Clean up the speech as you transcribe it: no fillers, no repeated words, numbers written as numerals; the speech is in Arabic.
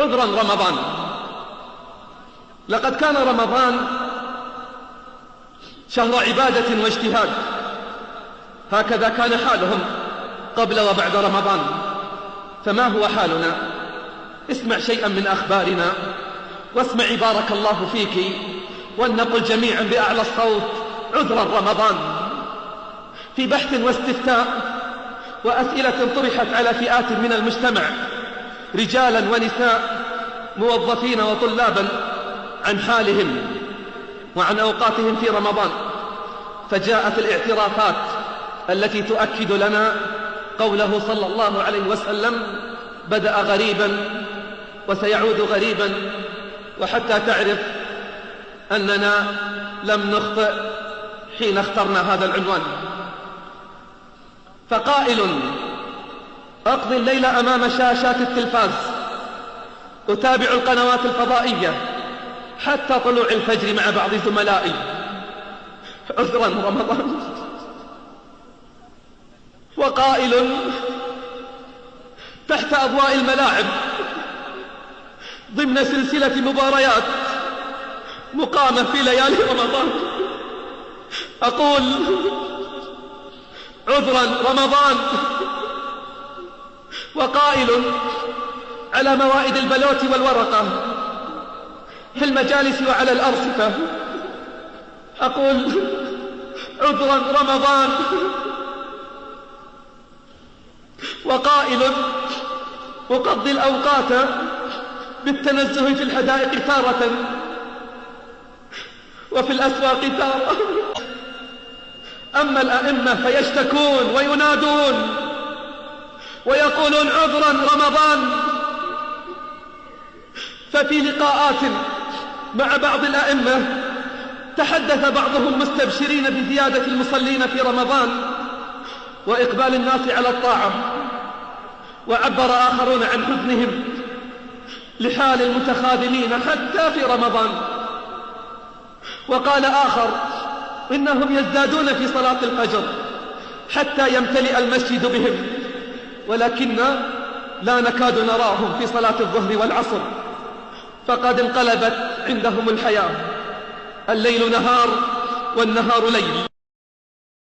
عذرا رمضان. لقد كان رمضان شهر عبادة واجتهاد، هكذا كان حالهم قبل وبعد رمضان. فما هو حالنا؟ اسمع شيئا من أخبارنا، واسمعي بارك الله فيك، ولنقل جميعا بأعلى الصوت عذرا رمضان. في بحث واستفتاء وأسئلة طرحت على فئات من المجتمع، رجالا ونساء، موظفين وطلابا، عن حالهم وعن أوقاتهم في رمضان، فجاءت الاعترافات التي تؤكد لنا قوله صلى الله عليه وسلم: بدأ غريبا وسيعود غريبا، وحتى تعرف أننا لم نخطئ حين اخترنا هذا العنوان. فقائل: أقضي الليل أمام شاشات التلفاز، أتابع القنوات الفضائية حتى طلوع الفجر مع بعض زملائي، عذرا رمضان. وقائل: تحت أضواء الملاعب ضمن سلسلة مباريات مقامة في ليالي رمضان، أقول عذرا رمضان. وقائل: على موائد البلوت والورقة في المجالس وعلى الأرصفة، أقول عذرا رمضان. وقائل: أقضي الأوقات بالتنزه في الحدائق تارة وفي الأسواق تارة. أما الأئمة فيشتكون وينادون ويقولون عذرا رمضان. ففي لقاءات مع بعض الأئمة تحدث بعضهم مستبشرين بزيادة المصلين في رمضان وإقبال الناس على الطاعة، وعبر آخرون عن حزنهم لحال المتخاذلين حتى في رمضان. وقال آخر: إنهم يزدادون في صلاة الفجر حتى يمتلئ المسجد بهم، ولكن لا نكاد نراهم في صلاة الظهر والعصر، فقد انقلبت عندهم الحياة، الليل نهار والنهار ليل.